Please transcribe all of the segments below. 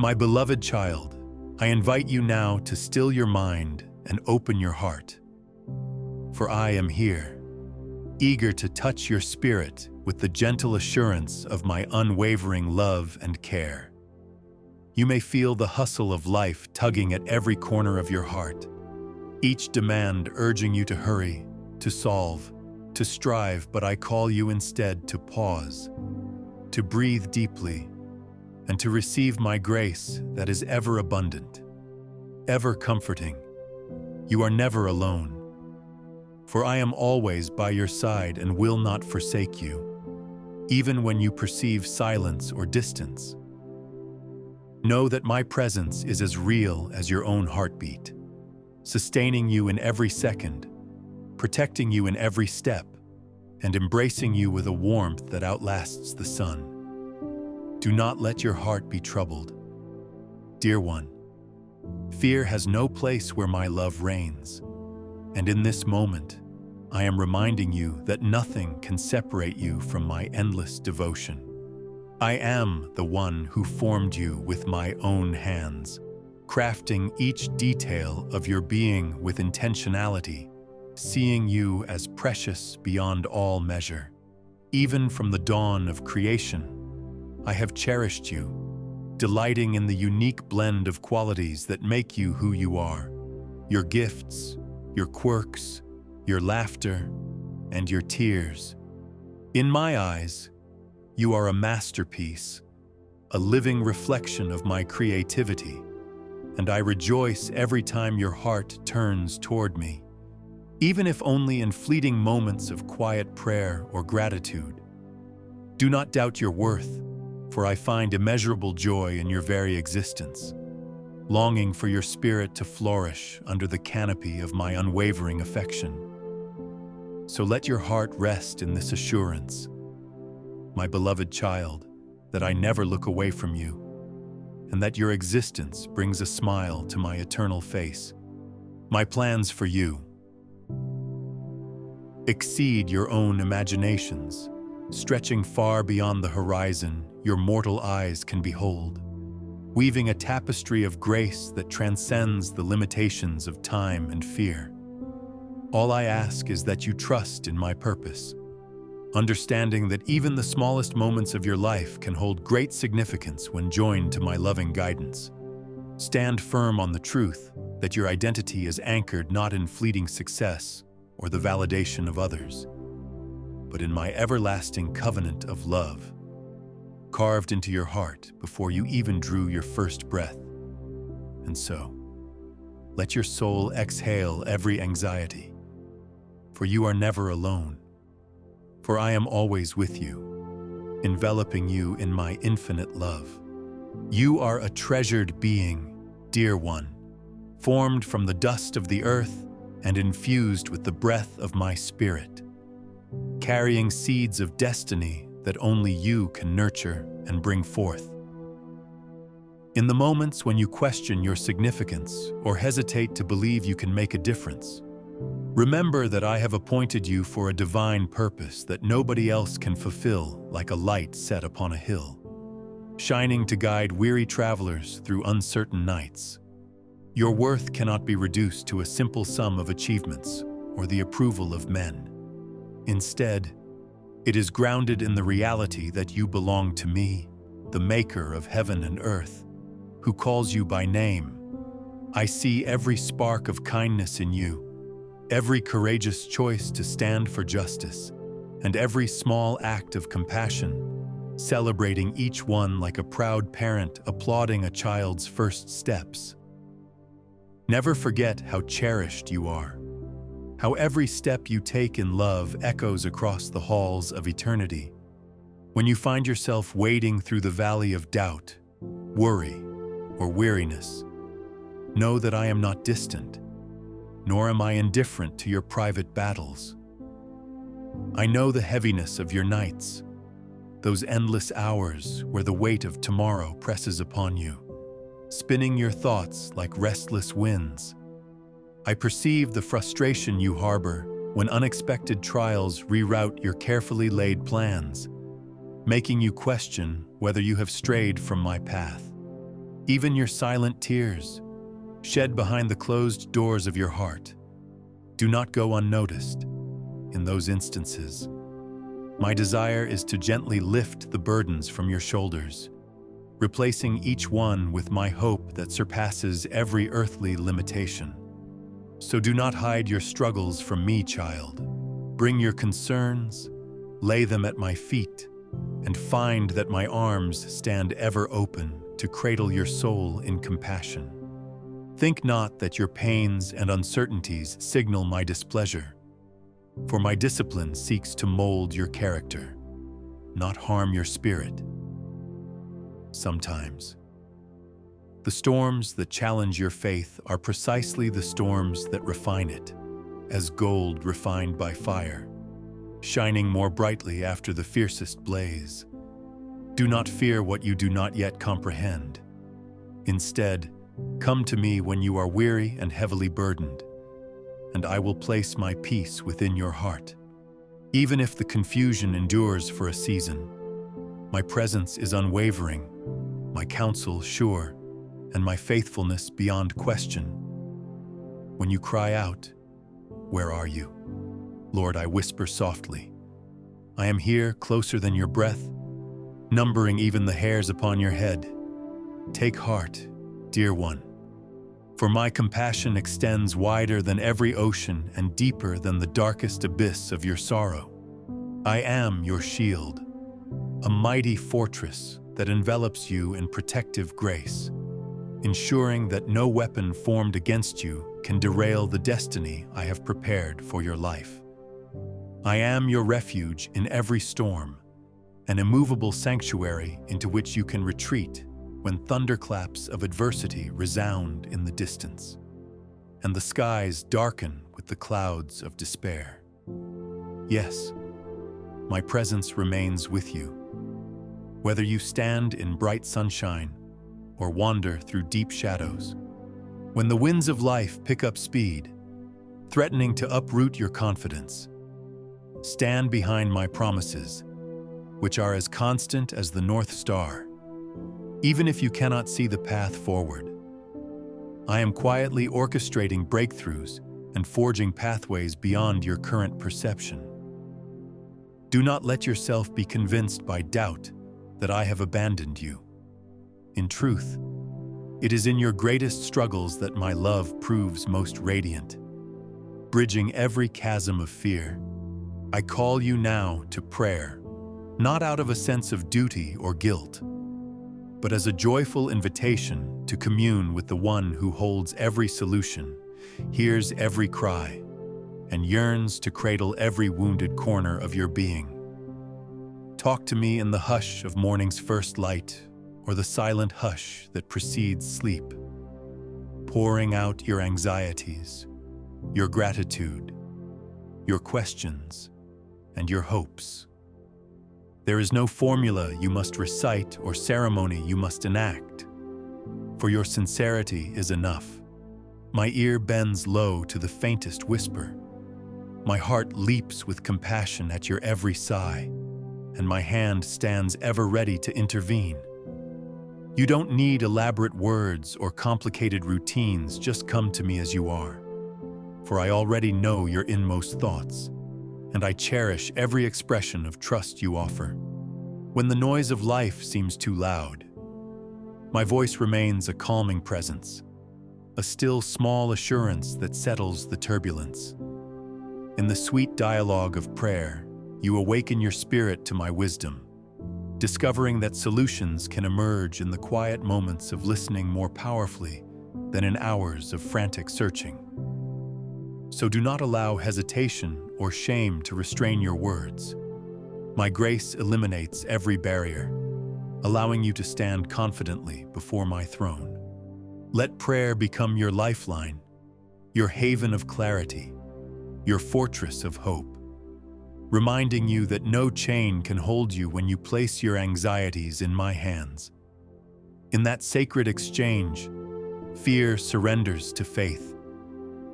My beloved child, I invite you now to still your mind and open your heart. For I am here, eager to touch your spirit with the gentle assurance of my unwavering love and care. You may feel the hustle of life tugging at every corner of your heart, each demand urging you to hurry, to solve, to strive, but I call you instead to pause, to breathe deeply, and to receive my grace that is ever abundant, ever comforting. You are never alone, for I am always by your side and will not forsake you, even when you perceive silence or distance. Know that my presence is as real as your own heartbeat, sustaining you in every second, protecting you in every step, and embracing you with a warmth that outlasts the sun. Do not let your heart be troubled. Dear one, fear has no place where my love reigns, and in this moment, I am reminding you that nothing can separate you from my endless devotion. I am the one who formed you with my own hands, crafting each detail of your being with intentionality, seeing you as precious beyond all measure. Even from the dawn of creation, I have cherished you, delighting in the unique blend of qualities that make you who you are, your gifts, your quirks, your laughter, and your tears. In my eyes, you are a masterpiece, a living reflection of my creativity, and I rejoice every time your heart turns toward me, even if only in fleeting moments of quiet prayer or gratitude. Do not doubt your worth, for I find immeasurable joy in your very existence, longing for your spirit to flourish under the canopy of my unwavering affection. So let your heart rest in this assurance, my beloved child, that I never look away from you, and that your existence brings a smile to my eternal face. My plans for you exceed your own imaginations, stretching far beyond the horizon your mortal eyes can behold, weaving a tapestry of grace that transcends the limitations of time and fear. All I ask is that you trust in my purpose, understanding that even the smallest moments of your life can hold great significance when joined to my loving guidance. Stand firm on the truth that your identity is anchored not in fleeting success or the validation of others, but in my everlasting covenant of love, carved into your heart before you even drew your first breath. And so, let your soul exhale every anxiety, for you are never alone. For I am always with you, enveloping you in my infinite love. You are a treasured being, dear one, formed from the dust of the earth and infused with the breath of my spirit, carrying seeds of destiny that only you can nurture and bring forth. In the moments when you question your significance or hesitate to believe you can make a difference, remember that I have appointed you for a divine purpose that nobody else can fulfill, like a light set upon a hill, shining to guide weary travelers through uncertain nights. Your worth cannot be reduced to a simple sum of achievements or the approval of men. Instead, it is grounded in the reality that you belong to me, the maker of heaven and earth, who calls you by name. I see every spark of kindness in you, every courageous choice to stand for justice, and every small act of compassion, celebrating each one like a proud parent applauding a child's first steps. Never forget how cherished you are, how every step you take in love echoes across the halls of eternity. When you find yourself wading through the valley of doubt, worry, or weariness, know that I am not distant, nor am I indifferent to your private battles. I know the heaviness of your nights, those endless hours where the weight of tomorrow presses upon you, spinning your thoughts like restless winds. I perceive the frustration you harbor when unexpected trials reroute your carefully laid plans, making you question whether you have strayed from my path. Even your silent tears, shed behind the closed doors of your heart, do not go unnoticed. In those instances, my desire is to gently lift the burdens from your shoulders, replacing each one with my hope that surpasses every earthly limitation. So do not hide your struggles from me, child. Bring your concerns, lay them at my feet, and find that my arms stand ever open to cradle your soul in compassion. Think not that your pains and uncertainties signal my displeasure, for my discipline seeks to mold your character, not harm your spirit. Sometimes, the storms that challenge your faith are precisely the storms that refine it, as gold refined by fire, shining more brightly after the fiercest blaze. Do not fear what you do not yet comprehend. Instead, come to me when you are weary and heavily burdened, and I will place my peace within your heart. Even if the confusion endures for a season, my presence is unwavering, my counsel sure, and my faithfulness beyond question. When you cry out, "Where are you?" Lord, I whisper softly, "I am here, closer than your breath, numbering even the hairs upon your head. Take heart, dear one, for my compassion extends wider than every ocean and deeper than the darkest abyss of your sorrow. I am your shield, a mighty fortress that envelops you in protective grace, ensuring that no weapon formed against you can derail the destiny I have prepared for your life. I am your refuge in every storm, an immovable sanctuary into which you can retreat when thunderclaps of adversity resound in the distance, and the skies darken with the clouds of despair. Yes, my presence remains with you. Whether you stand in bright sunshine or wander through deep shadows, when the winds of life pick up speed, threatening to uproot your confidence, stand behind my promises, which are as constant as the North Star. Even if you cannot see the path forward, I am quietly orchestrating breakthroughs and forging pathways beyond your current perception. Do not let yourself be convinced by doubt that I have abandoned you. In truth, it is in your greatest struggles that my love proves most radiant. Bridging every chasm of fear, I call you now to prayer, not out of a sense of duty or guilt, but as a joyful invitation to commune with the one who holds every solution, hears every cry, and yearns to cradle every wounded corner of your being. Talk to me in the hush of morning's first light, or the silent hush that precedes sleep, pouring out your anxieties, your gratitude, your questions, and your hopes. There is no formula you must recite or ceremony you must enact, for your sincerity is enough. My ear bends low to the faintest whisper. My heart leaps with compassion at your every sigh, and my hand stands ever ready to intervene. You don't need elaborate words or complicated routines, just come to me as you are, for I already know your inmost thoughts, and I cherish every expression of trust you offer. When the noise of life seems too loud, my voice remains a calming presence, a still small assurance that settles the turbulence. In the sweet dialogue of prayer, you awaken your spirit to my wisdom, discovering that solutions can emerge in the quiet moments of listening more powerfully than in hours of frantic searching. So do not allow hesitation or shame to restrain your words. My grace eliminates every barrier, allowing you to stand confidently before my throne. Let prayer become your lifeline, your haven of clarity, your fortress of hope, reminding you that no chain can hold you when you place your anxieties in my hands. In that sacred exchange, fear surrenders to faith,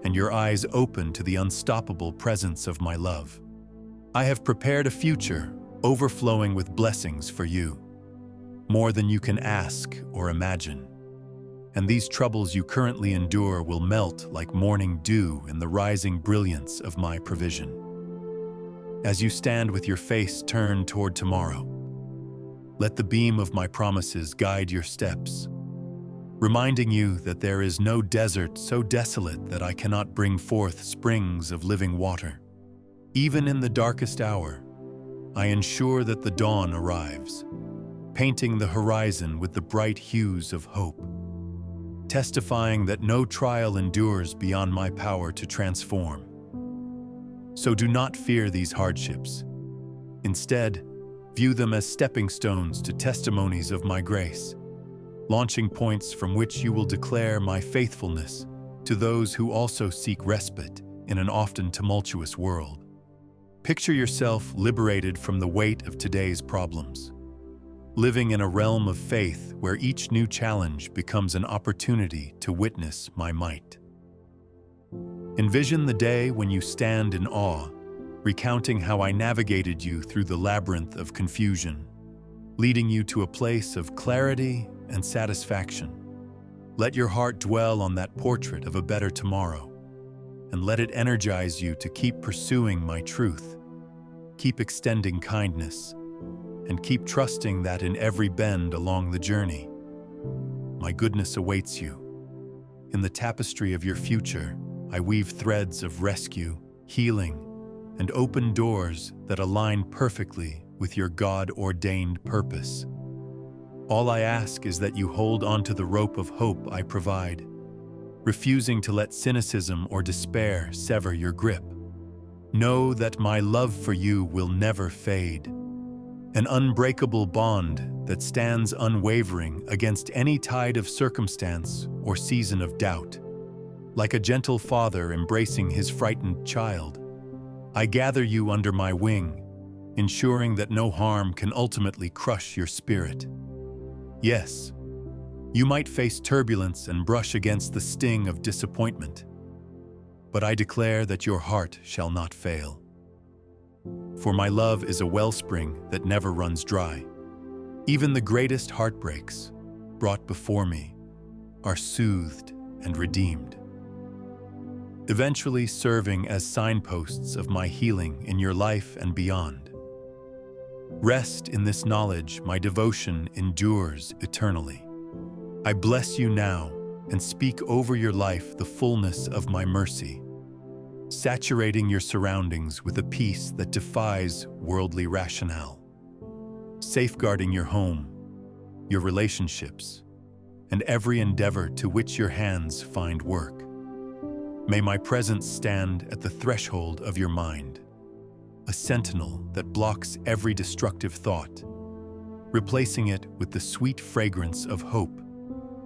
and your eyes open to the unstoppable presence of my love. I have prepared a future overflowing with blessings for you, more than you can ask or imagine. and these troubles you currently endure will melt like morning dew in the rising brilliance of my provision. As you stand with your face turned toward tomorrow, let the beam of my promises guide your steps, reminding you that there is no desert so desolate that I cannot bring forth springs of living water. Even in the darkest hour, I ensure that the dawn arrives, painting the horizon with the bright hues of hope, testifying that no trial endures beyond my power to transform. So do not fear these hardships. Instead, view them as stepping stones to testimonies of my grace, launching points from which you will declare my faithfulness to those who also seek respite in an often tumultuous world. Picture yourself liberated from the weight of today's problems, living in a realm of faith where each new challenge becomes an opportunity to witness my might. Envision the day when you stand in awe, recounting how I navigated you through the labyrinth of confusion, leading you to a place of clarity and satisfaction. Let your heart dwell on that portrait of a better tomorrow, and let it energize you to keep pursuing my truth, keep extending kindness, and keep trusting that in every bend along the journey, my goodness awaits you. In the tapestry of your future, I weave threads of rescue, healing, and open doors that align perfectly with your God-ordained purpose. All I ask is that you hold onto the rope of hope I provide, refusing to let cynicism or despair sever your grip. Know that my love for you will never fade, an unbreakable bond that stands unwavering against any tide of circumstance or season of doubt. Like a gentle father embracing his frightened child, I gather you under my wing, ensuring that no harm can ultimately crush your spirit. Yes, you might face turbulence and brush against the sting of disappointment, but I declare that your heart shall not fail. For my love is a wellspring that never runs dry. Even the greatest heartbreaks brought before me are soothed and redeemed, eventually serving as signposts of my healing in your life and beyond. Rest in this knowledge, my devotion endures eternally. I bless you now and speak over your life the fullness of my mercy, saturating your surroundings with a peace that defies worldly rationale, safeguarding your home, your relationships, and every endeavor to which your hands find work. May my presence stand at the threshold of your mind, a sentinel that blocks every destructive thought, replacing it with the sweet fragrance of hope.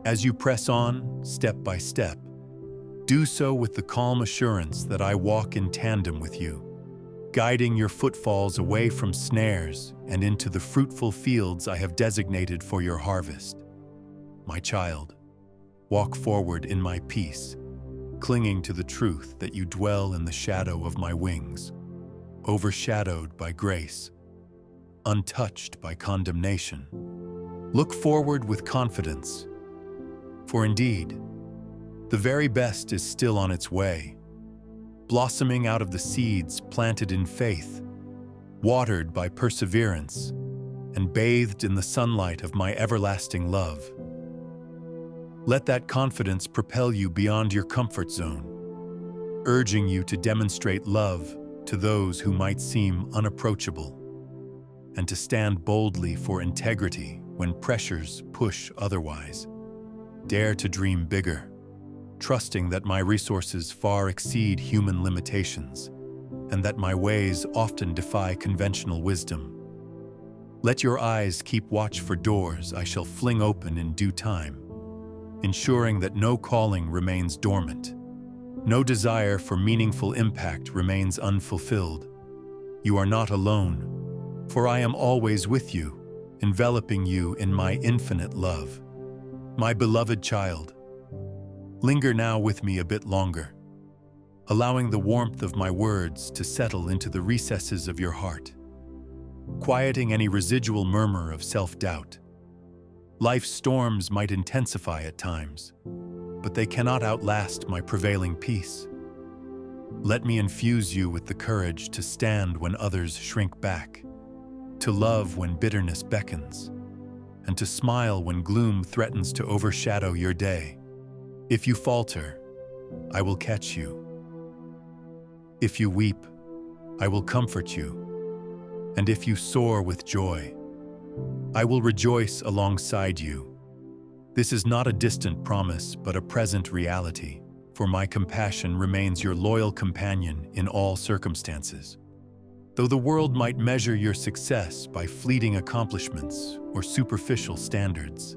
As you press on, step by step, do so with the calm assurance that I walk in tandem with you, guiding your footfalls away from snares and into the fruitful fields I have designated for your harvest. My child, walk forward in my peace, clinging to the truth that you dwell in the shadow of my wings, overshadowed by grace, untouched by condemnation. Look forward with confidence, for indeed, the very best is still on its way, blossoming out of the seeds planted in faith, watered by perseverance, and bathed in the sunlight of my everlasting love. Let that confidence propel you beyond your comfort zone, urging you to demonstrate love to those who might seem unapproachable, and to stand boldly for integrity when pressures push otherwise. Dare to dream bigger, trusting that my resources far exceed human limitations, and that my ways often defy conventional wisdom. Let your eyes keep watch for doors I shall fling open in due time, ensuring that no calling remains dormant, no desire for meaningful impact remains unfulfilled. You are not alone, for I am always with you, enveloping you in my infinite love. My beloved child, linger now with me a bit longer, allowing the warmth of my words to settle into the recesses of your heart, quieting any residual murmur of self-doubt. Life's storms might intensify at times, but they cannot outlast my prevailing peace. Let me infuse you with the courage to stand when others shrink back, to love when bitterness beckons, and to smile when gloom threatens to overshadow your day. If you falter, I will catch you. If you weep, I will comfort you. And if you soar with joy, I will rejoice alongside you. This is not a distant promise, but a present reality, for my compassion remains your loyal companion in all circumstances. Though the world might measure your success by fleeting accomplishments or superficial standards,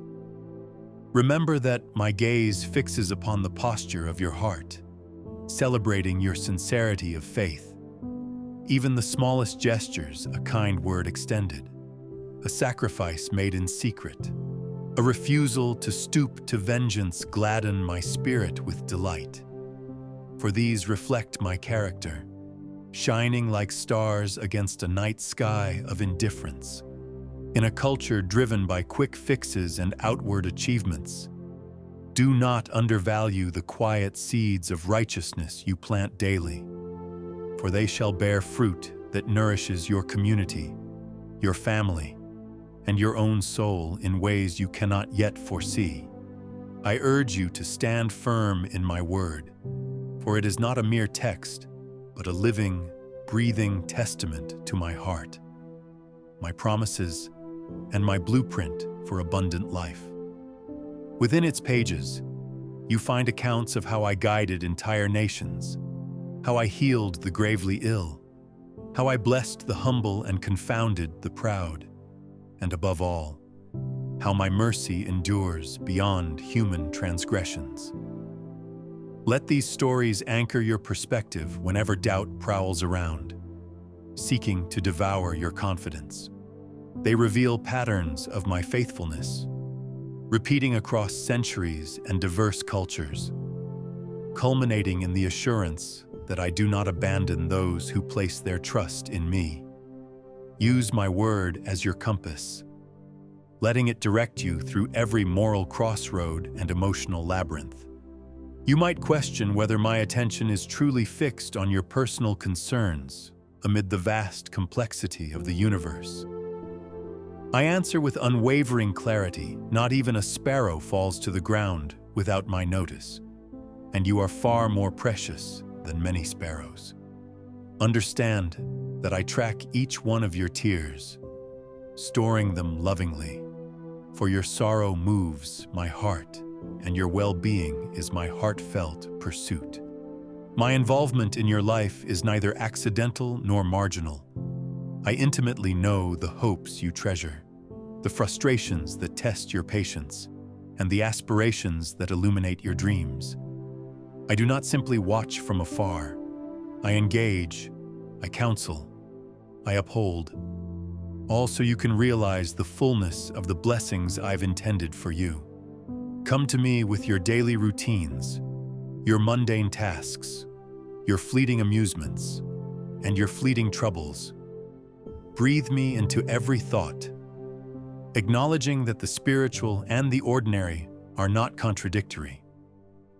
remember that my gaze fixes upon the posture of your heart, celebrating your sincerity of faith. Even the smallest gestures, a kind word extended, a sacrifice made in secret, a refusal to stoop to vengeance gladden my spirit with delight. For these reflect my character, shining like stars against a night sky of indifference. In a culture driven by quick fixes and outward achievements, do not undervalue the quiet seeds of righteousness you plant daily, for they shall bear fruit that nourishes your community, your family, and your own soul in ways you cannot yet foresee. I urge you to stand firm in my word, for it is not a mere text, but a living, breathing testament to my heart, my promises, and my blueprint for abundant life. Within its pages, you find accounts of how I guided entire nations, how I healed the gravely ill, how I blessed the humble and confounded the proud, and above all, how my mercy endures beyond human transgressions. Let these stories anchor your perspective whenever doubt prowls around, seeking to devour your confidence. They reveal patterns of my faithfulness, repeating across centuries and diverse cultures, culminating in the assurance that I do not abandon those who place their trust in me. Use my word as your compass, letting it direct you through every moral crossroad and emotional labyrinth. You might question whether my attention is truly fixed on your personal concerns amid the vast complexity of the universe. I answer with unwavering clarity. Not even a sparrow falls to the ground without my notice, and you are far more precious than many sparrows. Understand that I track each one of your tears, storing them lovingly, for your sorrow moves my heart, and your well-being is my heartfelt pursuit. My involvement in your life is neither accidental nor marginal. I intimately know the hopes you treasure, the frustrations that test your patience, and the aspirations that illuminate your dreams. I do not simply watch from afar. I engage, I counsel, I uphold, all so you can realize the fullness of the blessings I've intended for you. Come to me with your daily routines, your mundane tasks, your fleeting amusements, and your fleeting troubles. Breathe me into every thought, acknowledging that the spiritual and the ordinary are not contradictory.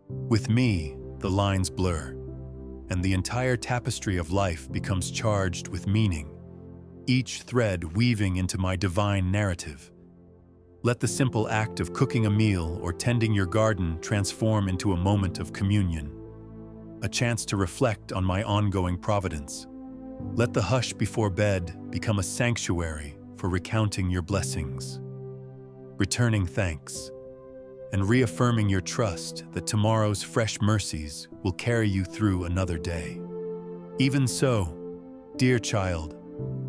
With me, the lines blur, and the entire tapestry of life becomes charged with meaning, each thread weaving into my divine narrative. Let the simple act of cooking a meal or tending your garden transform into a moment of communion, a chance to reflect on my ongoing providence. Let the hush before bed become a sanctuary for recounting your blessings, returning thanks, and reaffirming your trust that tomorrow's fresh mercies will carry you through another day. Even so, dear child,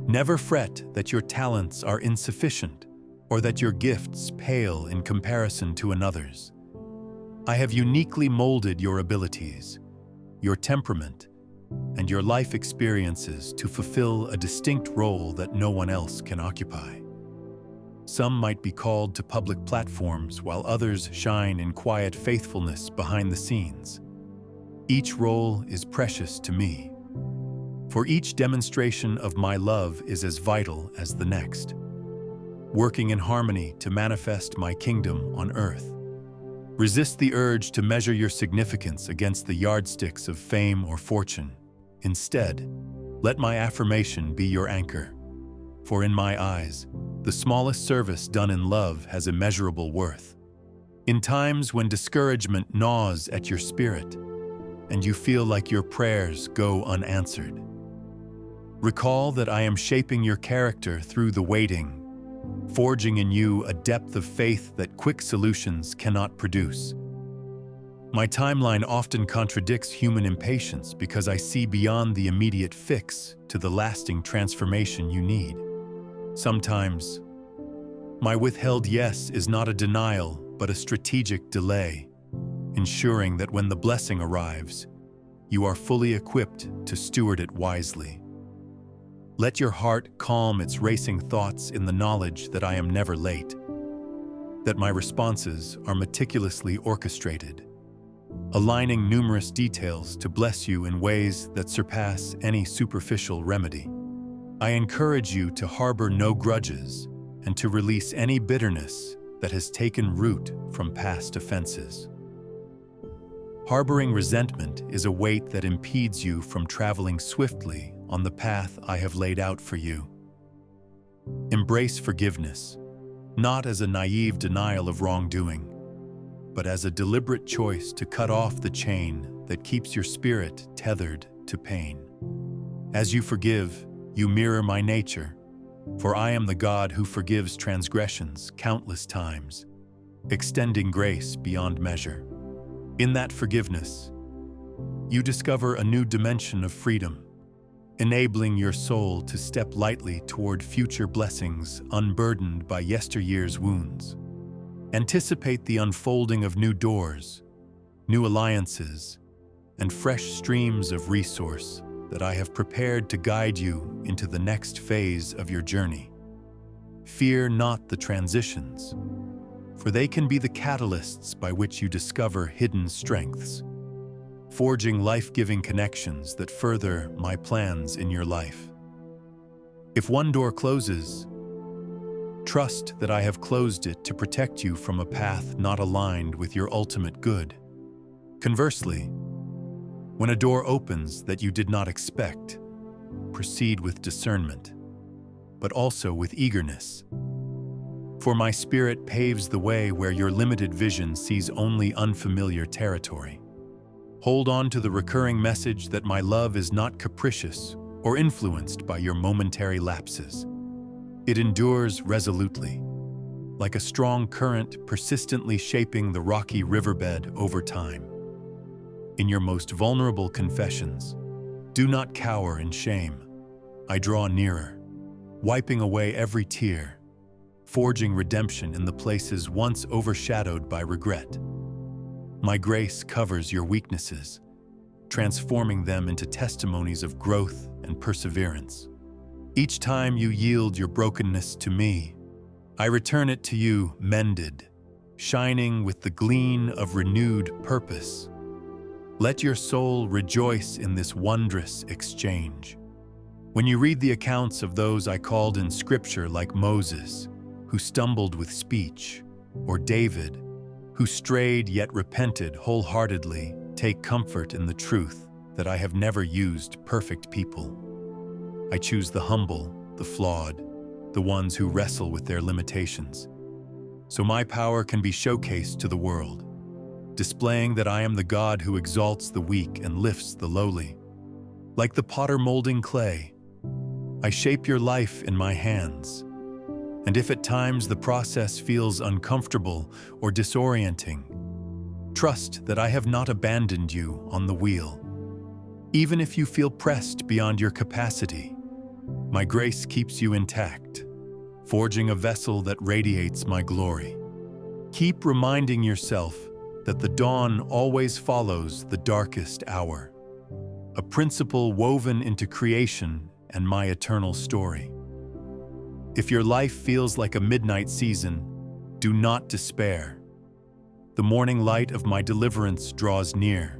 never fret that your talents are insufficient or that your gifts pale in comparison to another's. I have uniquely molded your abilities, your temperament, and your life experiences to fulfill a distinct role that no one else can occupy. Some might be called to public platforms while others shine in quiet faithfulness behind the scenes. Each role is precious to me, for each demonstration of my love is as vital as the next. working in harmony to manifest my kingdom on earth. Resist the urge to measure your significance against the yardsticks of fame or fortune. Instead, let my affirmation be your anchor. For in my eyes, the smallest service done in love has immeasurable worth. In times when discouragement gnaws at your spirit, and you feel like your prayers go unanswered, recall that I am shaping your character through the waiting, forging in you a depth of faith that quick solutions cannot produce. My timeline often contradicts human impatience because I see beyond the immediate fix to the lasting transformation you need. Sometimes, my withheld yes is not a denial but a strategic delay, ensuring that when the blessing arrives, you are fully equipped to steward it wisely. Let your heart calm its racing thoughts in the knowledge that I am never late, that my responses are meticulously orchestrated, aligning numerous details to bless you in ways that surpass any superficial remedy. I encourage you to harbor no grudges and to release any bitterness that has taken root from past offenses. Harboring resentment is a weight that impedes you from traveling swiftly on the path I have laid out for you. Embrace forgiveness, not as a naive denial of wrongdoing, but as a deliberate choice to cut off the chain that keeps your spirit tethered to pain. As you forgive, you mirror my nature, for I am the God who forgives transgressions countless times, extending grace beyond measure. In that forgiveness, you discover a new dimension of freedom, enabling your soul to step lightly toward future blessings unburdened by yesteryear's wounds. Anticipate the unfolding of new doors, new alliances, and fresh streams of resource that I have prepared to guide you into the next phase of your journey. Fear not the transitions, for they can be the catalysts by which you discover hidden strengths, forging life-giving connections that further my plans in your life. If one door closes, trust that I have closed it to protect you from a path not aligned with your ultimate good. Conversely, when a door opens that you did not expect, proceed with discernment, but also with eagerness. For my spirit paves the way where your limited vision sees only unfamiliar territory. Hold on to the recurring message that my love is not capricious or influenced by your momentary lapses. It endures resolutely, like a strong current persistently shaping the rocky riverbed over time. In your most vulnerable confessions, do not cower in shame. I draw nearer, wiping away every tear, forging redemption in the places once overshadowed by regret. My grace covers your weaknesses, transforming them into testimonies of growth and perseverance. Each time you yield your brokenness to me, I return it to you mended, shining with the gleam of renewed purpose. Let your soul rejoice in this wondrous exchange. When you read the accounts of those I called in Scripture, like Moses, who stumbled with speech, or David, who strayed yet repented wholeheartedly, take comfort in the truth that I have never used perfect people. I choose the humble, the flawed, the ones who wrestle with their limitations, so my power can be showcased to the world, displaying that I am the God who exalts the weak and lifts the lowly. Like the potter molding clay, I shape your life in my hands. And if at times the process feels uncomfortable or disorienting, trust that I have not abandoned you on the wheel. Even if you feel pressed beyond your capacity, my grace keeps you intact, forging a vessel that radiates my glory. Keep reminding yourself that the dawn always follows the darkest hour, a principle woven into creation and my eternal story. If your life feels like a midnight season, do not despair. The morning light of my deliverance draws near.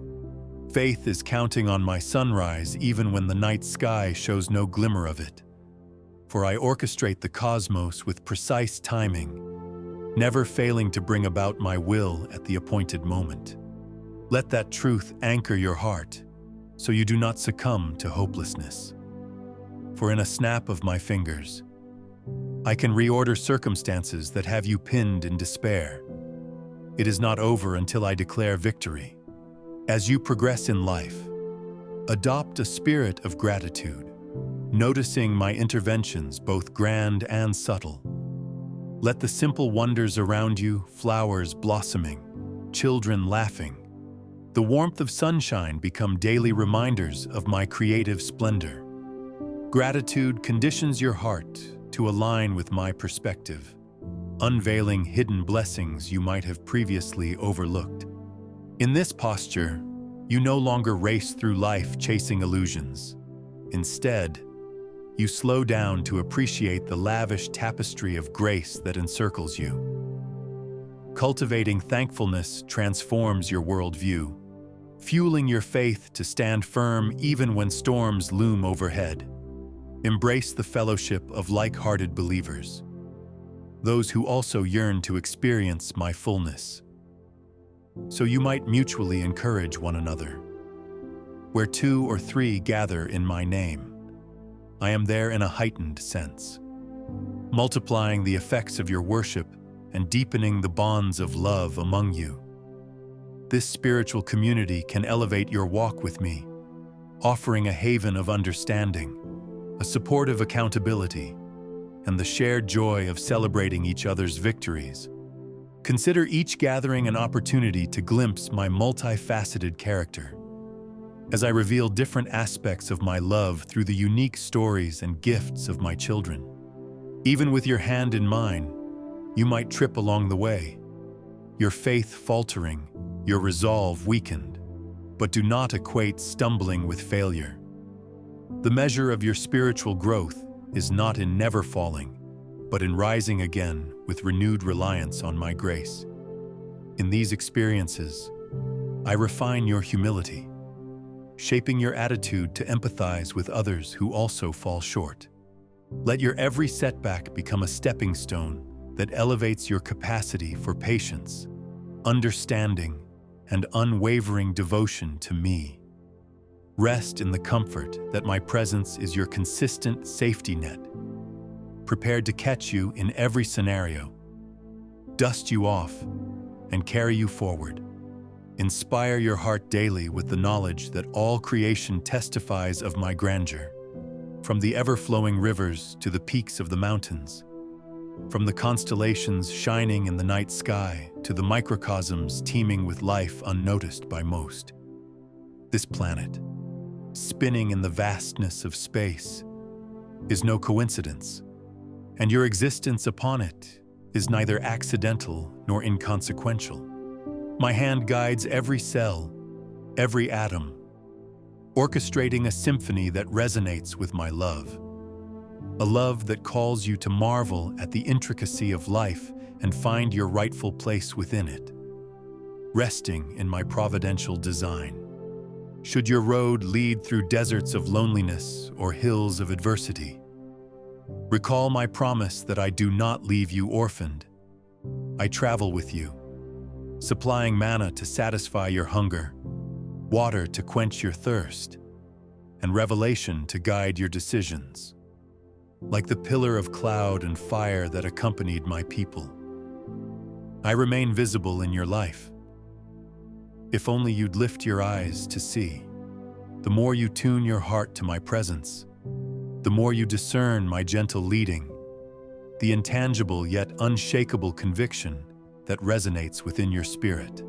Faith is counting on my sunrise even when the night sky shows no glimmer of it. For I orchestrate the cosmos with precise timing, never failing to bring about my will at the appointed moment. Let that truth anchor your heart, so you do not succumb to hopelessness. For in a snap of my fingers, I can reorder circumstances that have you pinned in despair. It is not over until I declare victory. As you progress in life, adopt a spirit of gratitude, noticing my interventions both grand and subtle. Let the simple wonders around you, flowers blossoming, children laughing, the warmth of sunshine become daily reminders of my creative splendor. Gratitude conditions your heart to align with my perspective, unveiling hidden blessings you might have previously overlooked. In this posture, you no longer race through life chasing illusions. Instead, you slow down to appreciate the lavish tapestry of grace that encircles you. Cultivating thankfulness transforms your worldview, fueling your faith to stand firm even when storms loom overhead. Embrace the fellowship of like-hearted believers, those who also yearn to experience my fullness, so you might mutually encourage one another. Where 2 or 3 gather in my name, I am there in a heightened sense, multiplying the effects of your worship and deepening the bonds of love among you. This spiritual community can elevate your walk with me, offering a haven of understanding, a supportive accountability, and the shared joy of celebrating each other's victories. Consider each gathering an opportunity to glimpse my multifaceted character, as I reveal different aspects of my love through the unique stories and gifts of my children. Even with your hand in mine, you might trip along the way, your faith faltering, your resolve weakened, but do not equate stumbling with failure. The measure of your spiritual growth is not in never falling, but in rising again with renewed reliance on my grace. In these experiences, I refine your humility, shaping your attitude to empathize with others who also fall short. Let your every setback become a stepping stone that elevates your capacity for patience, understanding, and unwavering devotion to me. Rest in the comfort that my presence is your consistent safety net, prepared to catch you in every scenario, dust you off, and carry you forward. Inspire your heart daily with the knowledge that all creation testifies of my grandeur, from the ever-flowing rivers to the peaks of the mountains, from the constellations shining in the night sky to the microcosms teeming with life unnoticed by most. This planet, spinning in the vastness of space, is no coincidence, and your existence upon it is neither accidental nor inconsequential. My hand guides every cell, every atom, orchestrating a symphony that resonates with my love. A love that calls you to marvel at the intricacy of life and find your rightful place within it, resting in my providential design. Should your road lead through deserts of loneliness or hills of adversity, recall my promise that I do not leave you orphaned. I travel with you, supplying manna to satisfy your hunger, water to quench your thirst, and revelation to guide your decisions. Like the pillar of cloud and fire that accompanied my people, I remain visible in your life. If only you'd lift your eyes to see. The more you tune your heart to my presence, the more you discern my gentle leading, the intangible yet unshakable conviction that resonates within your spirit.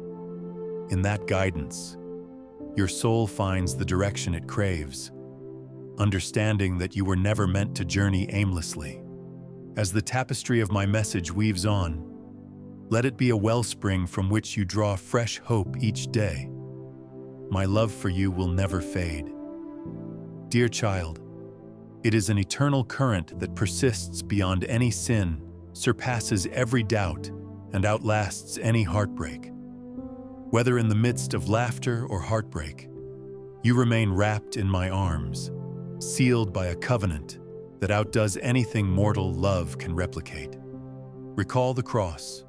In that guidance, your soul finds the direction it craves, understanding that you were never meant to journey aimlessly. As the tapestry of my message weaves on, let it be a wellspring from which you draw fresh hope each day. My love for you will never fade. Dear child, it is an eternal current that persists beyond any sin, surpasses every doubt, and outlasts any heartbreak. Whether in the midst of laughter or heartbreak, you remain wrapped in my arms, sealed by a covenant that outdoes anything mortal love can replicate. Recall the cross,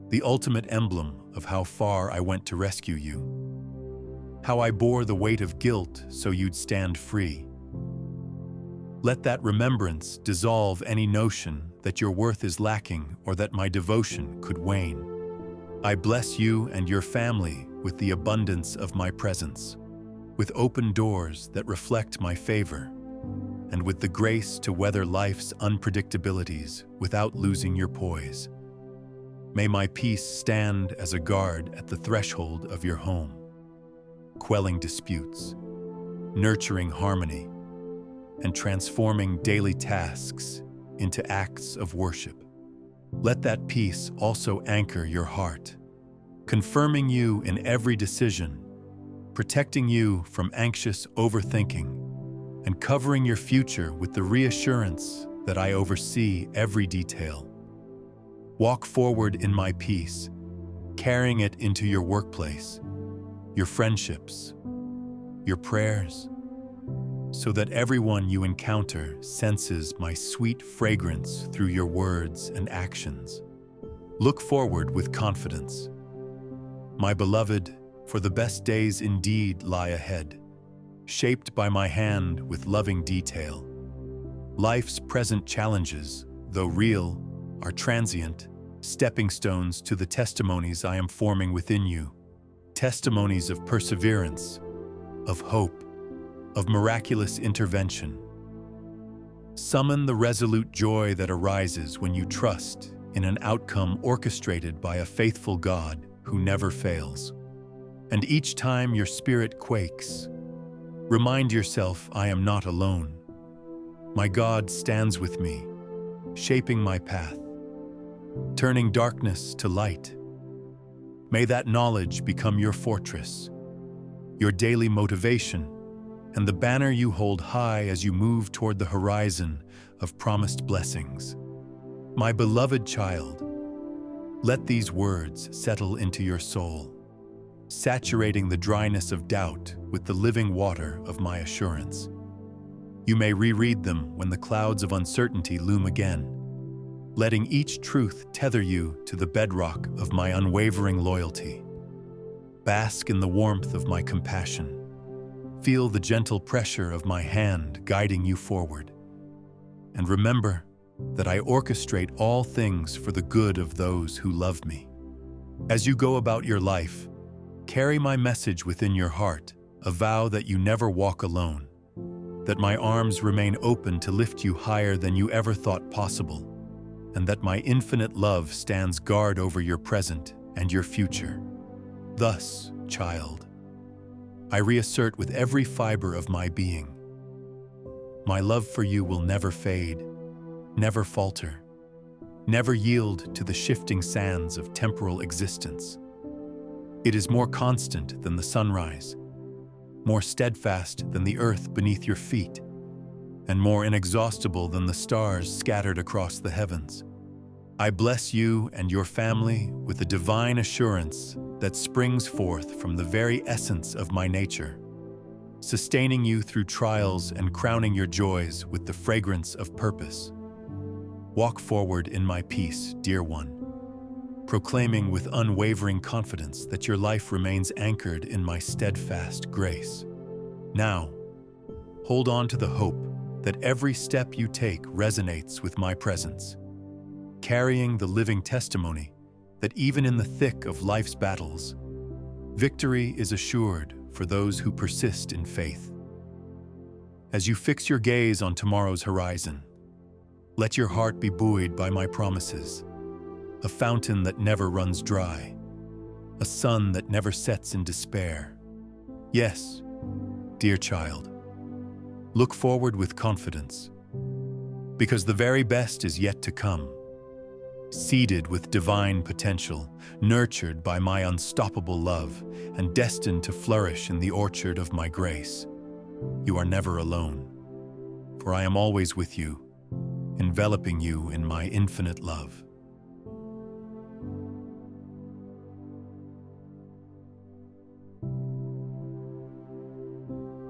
the ultimate emblem of how far I went to rescue you, how I bore the weight of guilt so you'd stand free. Let that remembrance dissolve any notion that your worth is lacking or that my devotion could wane. I bless you and your family with the abundance of my presence, with open doors that reflect my favor, and with the grace to weather life's unpredictabilities without losing your poise. May my peace stand as a guard at the threshold of your home, quelling disputes, nurturing harmony, and transforming daily tasks into acts of worship. Let that peace also anchor your heart, confirming you in every decision, protecting you from anxious overthinking, and covering your future with the reassurance that I oversee every detail. Walk forward in my peace, carrying it into your workplace, your friendships, your prayers, so that everyone you encounter senses my sweet fragrance through your words and actions. Look forward with confidence, my beloved, for the best days indeed lie ahead, shaped by my hand with loving detail. Life's present challenges, though real, are transient, stepping stones to the testimonies I am forming within you. Testimonies of perseverance, of hope, of miraculous intervention. Summon the resolute joy that arises when you trust in an outcome orchestrated by a faithful God who never fails. And each time your spirit quakes, remind yourself I am not alone. My God stands with me, shaping my path, turning darkness to light. May that knowledge become your fortress, your daily motivation, and the banner you hold high as you move toward the horizon of promised blessings. My beloved child, let these words settle into your soul, saturating the dryness of doubt with the living water of my assurance. You may reread them when the clouds of uncertainty loom again, letting each truth tether you to the bedrock of my unwavering loyalty. Bask in the warmth of my compassion. Feel the gentle pressure of my hand guiding you forward. And remember that I orchestrate all things for the good of those who love me. As you go about your life, carry my message within your heart, a vow that you never walk alone, that my arms remain open to lift you higher than you ever thought possible, and that my infinite love stands guard over your present and your future. Thus, child, I reassert with every fiber of my being, my love for you will never fade, never falter, never yield to the shifting sands of temporal existence. It is more constant than the sunrise, more steadfast than the earth beneath your feet, and more inexhaustible than the stars scattered across the heavens. I bless you and your family with a divine assurance that springs forth from the very essence of my nature, sustaining you through trials and crowning your joys with the fragrance of purpose. Walk forward in my peace, dear one, proclaiming with unwavering confidence that your life remains anchored in my steadfast grace. Now, hold on to the hope that every step you take resonates with my presence, carrying the living testimony that even in the thick of life's battles, victory is assured for those who persist in faith. As you fix your gaze on tomorrow's horizon, let your heart be buoyed by my promises, a fountain that never runs dry, a sun that never sets in despair. Yes, dear child, look forward with confidence, because the very best is yet to come. Seeded with divine potential, nurtured by my unstoppable love, and destined to flourish in the orchard of my grace. You are never alone, for I am always with you, enveloping you in my infinite love.